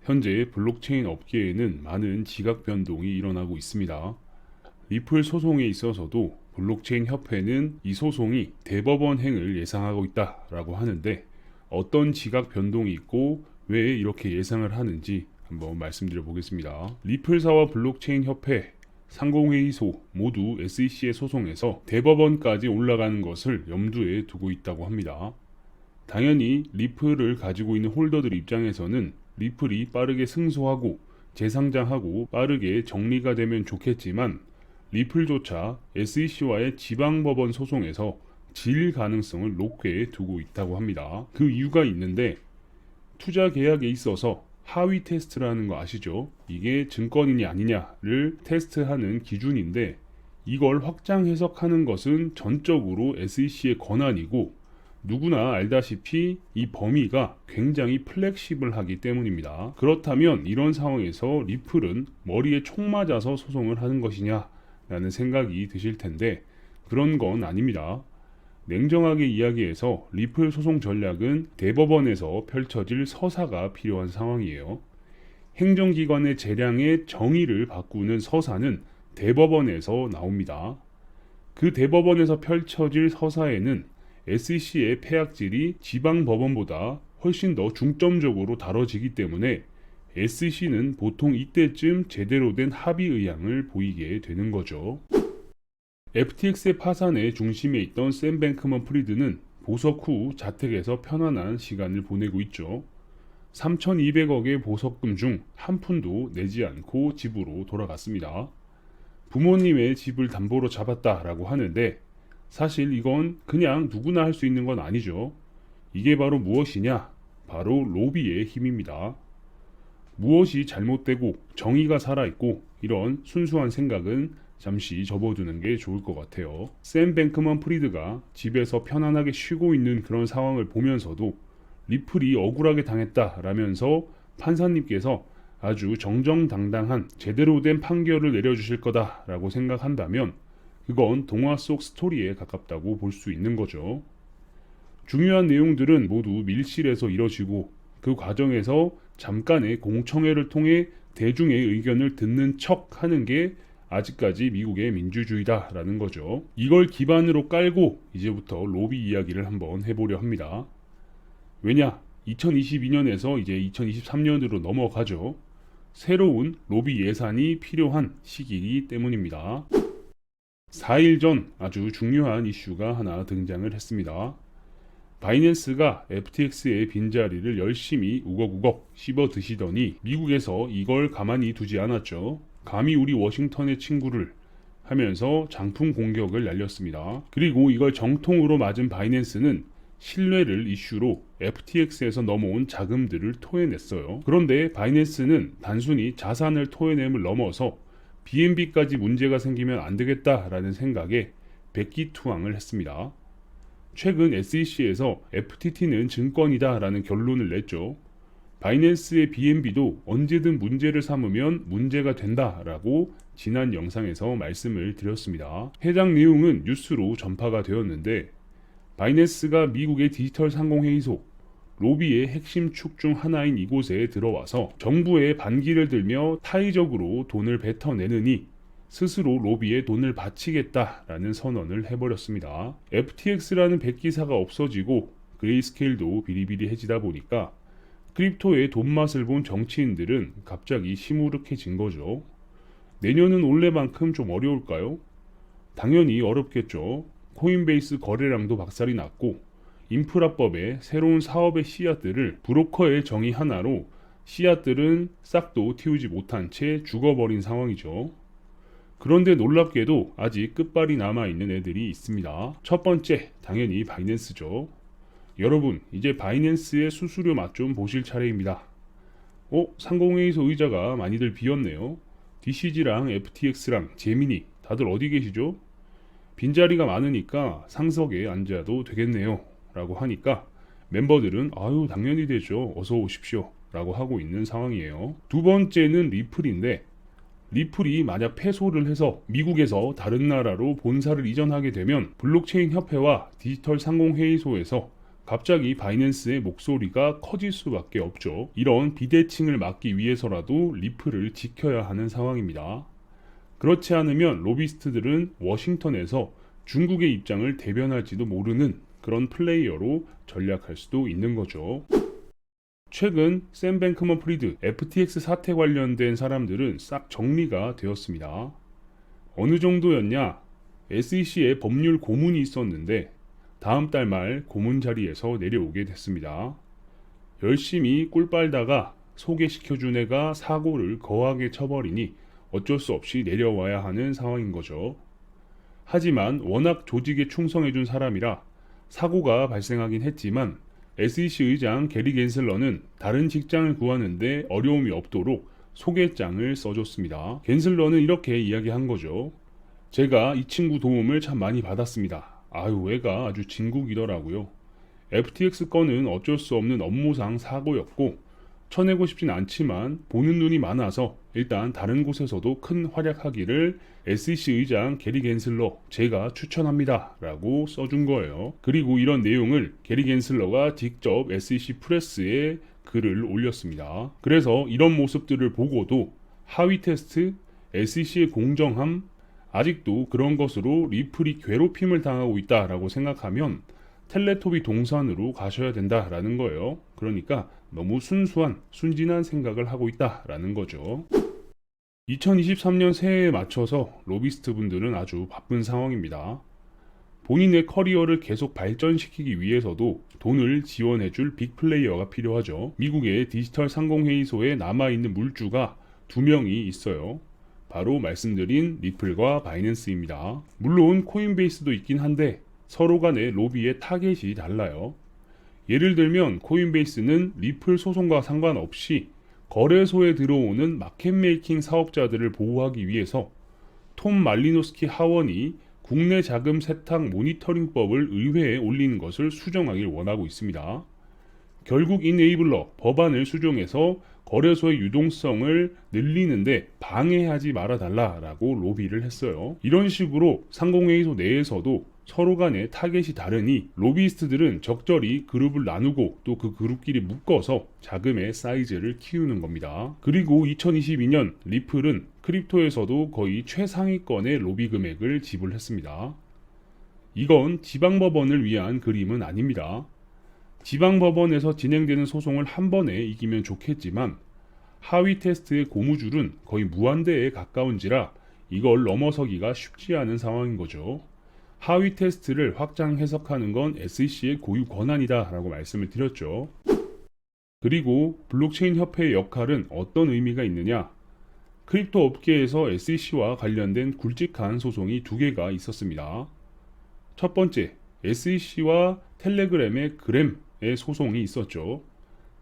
현재 블록체인 업계에는 많은 지각 변동이 일어나고 있습니다. 리플 소송에 있어서도 블록체인 협회는 이 소송이 대법원행을 예상하고 있다라고 하는데 어떤 지각 변동이 있고 왜 이렇게 예상을 하는지 한번 말씀드려 보겠습니다. 리플사와 블록체인 협회, 상공회의소 모두 SEC의 소송에서 대법원까지 올라가는 것을 염두에 두고 있다고 합니다. 당연히 리플을 가지고 있는 홀더들 입장에서는 리플이 빠르게 승소하고 재상장하고 빠르게 정리가 되면 좋겠지만 리플조차 SEC와의 지방법원 소송에서 질 가능성을 높게 두고 있다고 합니다. 그 이유가 있는데 투자 계약에 있어서 하위 테스트라는 거 아시죠? 이게 증권이냐 아니냐를 테스트하는 기준인데 이걸 확장 해석하는 것은 전적으로 SEC의 권한이고 누구나 알다시피 이 범위가 굉장히 플렉시블하기 때문입니다. 그렇다면 이런 상황에서 리플은 머리에 총 맞아서 소송을 하는 것이냐 라는 생각이 드실 텐데 그런 건 아닙니다. 냉정하게 이야기해서 리플 소송 전략은 대법원에서 펼쳐질 서사가 필요한 상황이에요. 행정기관의 재량의 정의를 바꾸는 서사는 대법원에서 나옵니다. 그 대법원에서 펼쳐질 서사에는 SEC의 폐악질이 지방법원보다 훨씬 더 중점적으로 다뤄지기 때문에 SEC는 보통 이때쯤 제대로 된 합의 의향을 보이게 되는 거죠. FTX의 파산의 중심에 있던 샘 뱅크먼 프리드는 보석 후 자택에서 편안한 시간을 보내고 있죠. 3,200억의 보석금 중 한 푼도 내지 않고 집으로 돌아갔습니다. 부모님의 집을 담보로 잡았다라고 하는데 사실 이건 그냥 누구나 할 수 있는 건 아니죠. 이게 바로 무엇이냐? 바로 로비의 힘입니다. 무엇이 잘못되고 정의가 살아있고 이런 순수한 생각은 잠시 접어두는 게 좋을 것 같아요. 샘 뱅크먼 프리드가 집에서 편안하게 쉬고 있는 그런 상황을 보면서도 리플이 억울하게 당했다라면서 판사님께서 아주 정정당당한 제대로 된 판결을 내려주실 거다라고 생각한다면 그건 동화 속 스토리에 가깝다고 볼 수 있는 거죠. 중요한 내용들은 모두 밀실에서 이뤄지고 그 과정에서 잠깐의 공청회를 통해 대중의 의견을 듣는 척 하는 게 아직까지 미국의 민주주의다라는 거죠. 이걸 기반으로 깔고 이제부터 로비 이야기를 한번 해보려 합니다. 왜냐? 2022년에서 이제 2023년으로 넘어가죠. 새로운 로비 예산이 필요한 시기이기 때문입니다. 4일 전 아주 중요한 이슈가 하나 등장을 했습니다. 바이낸스가 FTX의 빈자리를 열심히 우걱우걱 씹어 드시더니 미국에서 이걸 가만히 두지 않았죠. 감히 우리 워싱턴의 친구를 하면서 장풍 공격을 날렸습니다. 그리고 이걸 정통으로 맞은 바이낸스는 신뢰를 이슈로 FTX에서 넘어온 자금들을 토해냈어요. 그런데 바이낸스는 단순히 자산을 토해냄을 넘어서 BNB까지 문제가 생기면 안 되겠다라는 생각에 백기투항을 했습니다. 최근 SEC에서 FTT는 증권이다라는 결론을 냈죠. 바이낸스의 BNB도 언제든 문제를 삼으면 문제가 된다라고 지난 영상에서 말씀을 드렸습니다. 해당 내용은 뉴스로 전파가 되었는데 바이낸스가 미국의 디지털 상공회의소 로비의 핵심 축 중 하나인 이곳에 들어와서 정부의 반기를 들며 타의적으로 돈을 뱉어내느니 스스로 로비에 돈을 바치겠다라는 선언을 해버렸습니다. FTX라는 백기사가 없어지고 그레이스케일도 비리비리해지다 보니까 크립토의 돈맛을 본 정치인들은 갑자기 시무룩해진 거죠. 내년은 올해만큼 좀 어려울까요? 당연히 어렵겠죠. 코인베이스 거래량도 박살이 났고 인프라법의 새로운 사업의 씨앗들을 브로커의 정의 하나로 씨앗들은 싹도 틔우지 못한 채 죽어버린 상황이죠. 그런데 놀랍게도 아직 끝발이 남아있는 애들이 있습니다. 첫 번째, 당연히 바이낸스죠. 여러분, 이제 바이낸스의 수수료 맛 좀 보실 차례입니다. 상공회의소 의자가 많이들 비었네요. DCG랑 FTX랑 제미니 다들 어디 계시죠? 빈자리가 많으니까 상석에 앉아도 되겠네요 라고 하니까 멤버들은 아유 당연히 되죠, 어서 오십시오 라고 하고 있는 상황이에요. 두 번째는 리플인데 리플이 만약 패소를 해서 미국에서 다른 나라로 본사를 이전하게 되면 블록체인 협회와 디지털 상공회의소에서 갑자기 바이낸스의 목소리가 커질 수밖에 없죠. 이런 비대칭을 막기 위해서라도 리플을 지켜야 하는 상황입니다. 그렇지 않으면 로비스트들은 워싱턴에서 중국의 입장을 대변할지도 모르는 그런 플레이어로 전략할 수도 있는 거죠. 최근 샘 뱅크먼 프리드 FTX 사태 관련된 사람들은 싹 정리가 되었습니다. 어느 정도였냐? SEC에 법률 고문이 있었는데 다음 달 말 고문 자리에서 내려오게 됐습니다. 열심히 꿀 빨다가 소개시켜준 애가 사고를 거하게 쳐버리니 어쩔 수 없이 내려와야 하는 상황인 거죠. 하지만 워낙 조직에 충성해준 사람이라 사고가 발생하긴 했지만 SEC 의장 게리 갠슬러는 다른 직장을 구하는데 어려움이 없도록 소개장을 써줬습니다. 갠슬러는 이렇게 이야기한 거죠. 제가 이 친구 도움을 참 많이 받았습니다. 아유, 애가 아주 진국이더라고요. FTX 건은 어쩔 수 없는 업무상 사고였고 쳐내고 싶진 않지만 보는 눈이 많아서 일단 다른 곳에서도 큰 활약하기를 SEC 의장 게리 갠슬러 제가 추천합니다 라고 써준 거예요. 그리고 이런 내용을 게리 갠슬러가 직접 SEC 프레스에 글을 올렸습니다. 그래서 이런 모습들을 보고도 하위 테스트, SEC의 공정함, 아직도 그런 것으로 리플이 괴롭힘을 당하고 있다라고 생각하면 텔레토비 동산으로 가셔야 된다라는 거예요. 그러니까 너무 순진한 생각을 하고 있다라는 거죠. 2023년 새해에 맞춰서 로비스트 분들은 아주 바쁜 상황입니다. 본인의 커리어를 계속 발전시키기 위해서도 돈을 지원해줄 빅플레이어가 필요하죠. 미국의 디지털 상공회의소에 남아있는 물주가 2명이 있어요. 바로 말씀드린 리플과 바이낸스입니다. 물론 코인베이스도 있긴 한데 서로 간의 로비의 타겟이 달라요. 예를 들면 코인베이스는 리플 소송과 상관없이 거래소에 들어오는 마켓메이킹 사업자들을 보호하기 위해서 톰 말리노스키 하원이 국내 자금 세탁 모니터링법을 의회에 올리는 것을 수정하길 원하고 있습니다. 결국 이네이블러 법안을 수정해서 거래소의 유동성을 늘리는데 방해하지 말아달라라고 로비를 했어요. 이런 식으로 상공회의소 내에서도 서로 간의 타겟이 다르니 로비스트들은 적절히 그룹을 나누고 또 그 그룹끼리 묶어서 자금의 사이즈를 키우는 겁니다. 그리고 2022년 리플은 크립토에서도 거의 최상위권의 로비 금액을 지불했습니다. 이건 지방법원을 위한 그림은 아닙니다. 지방법원에서 진행되는 소송을 한 번에 이기면 좋겠지만 하위 테스트의 고무줄은 거의 무한대에 가까운지라 이걸 넘어서기가 쉽지 않은 상황인 거죠. 하위 테스트를 확장 해석하는 건 SEC의 고유 권한이다 라고 말씀을 드렸죠. 그리고 블록체인 협회의 역할은 어떤 의미가 있느냐? 크립토 업계에서 SEC와 관련된 굵직한 소송이 2개가 있었습니다. 첫 번째, SEC와 텔레그램의 그램의 소송이 있었죠.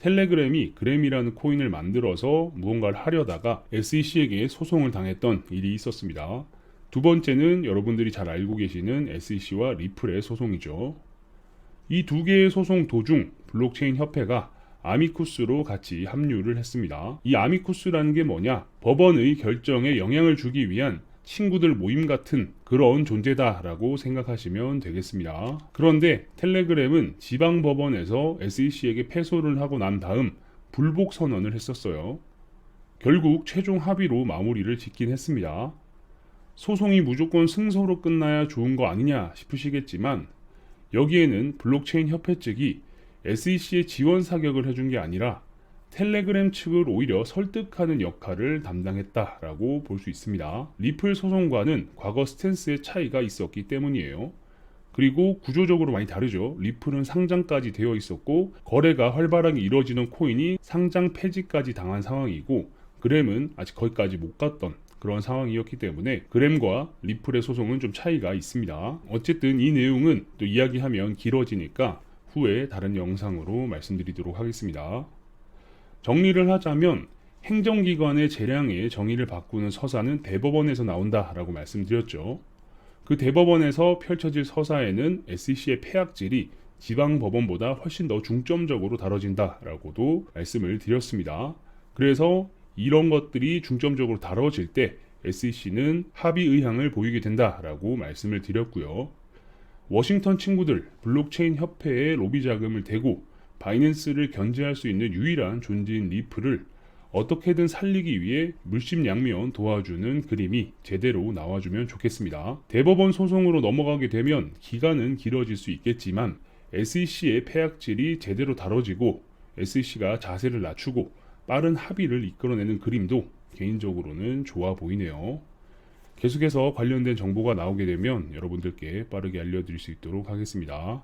텔레그램이 그램이라는 코인을 만들어서 무언가를 하려다가 SEC에게 소송을 당했던 일이 있었습니다. 두 번째는 여러분들이 잘 알고 계시는 SEC와 리플의 소송이죠. 이 2개의 소송 도중 블록체인 협회가 아미쿠스로 같이 합류를 했습니다. 이 아미쿠스라는 게 뭐냐? 법원의 결정에 영향을 주기 위한 친구들 모임 같은 그런 존재다라고 생각하시면 되겠습니다. 그런데 텔레그램은 지방법원에서 SEC에게 패소를 하고 난 다음 불복 선언을 했었어요. 결국 최종 합의로 마무리를 짓긴 했습니다. 소송이 무조건 승소로 끝나야 좋은 거 아니냐 싶으시겠지만 여기에는 블록체인 협회 측이 SEC의 지원 사격을 해준 게 아니라 텔레그램 측을 오히려 설득하는 역할을 담당했다라고 볼 수 있습니다. 리플 소송과는 과거 스탠스의 차이가 있었기 때문이에요. 그리고 구조적으로 많이 다르죠. 리플은 상장까지 되어 있었고 거래가 활발하게 이루어지는 코인이 상장 폐지까지 당한 상황이고 그램은 아직 거기까지 못 갔던 그런 상황이었기 때문에 그램과 리플의 소송은 좀 차이가 있습니다. 어쨌든 이 내용은 또 이야기하면 길어지니까 후에 다른 영상으로 말씀드리도록 하겠습니다. 정리를 하자면 행정기관의 재량의 정의를 바꾸는 서사는 대법원에서 나온다라고 말씀드렸죠. 그 대법원에서 펼쳐질 서사에는 SEC의 폐악질이 지방법원보다 훨씬 더 중점적으로 다뤄진다라고도 말씀을 드렸습니다. 그래서 이런 것들이 중점적으로 다뤄질 때 SEC는 합의 의향을 보이게 된다라고 말씀을 드렸고요. 워싱턴 친구들 블록체인 협회에 로비 자금을 대고 바이낸스를 견제할 수 있는 유일한 존재인 리플을 어떻게든 살리기 위해 물심양면 도와주는 그림이 제대로 나와주면 좋겠습니다. 대법원 소송으로 넘어가게 되면 기간은 길어질 수 있겠지만 SEC의 폐악질이 제대로 다뤄지고 SEC가 자세를 낮추고 빠른 합의를 이끌어내는 그림도 개인적으로는 좋아 보이네요. 계속해서 관련된 정보가 나오게 되면 여러분들께 빠르게 알려드릴 수 있도록 하겠습니다.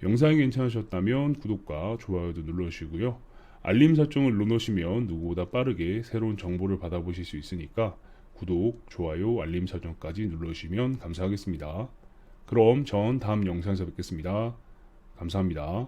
영상이 괜찮으셨다면 구독과 좋아요도 눌러주시고요. 알림 설정을 눌러놓으시면 누구보다 빠르게 새로운 정보를 받아보실 수 있으니까 구독, 좋아요, 알림 설정까지 눌러주시면 감사하겠습니다. 그럼 전 다음 영상에서 뵙겠습니다. 감사합니다.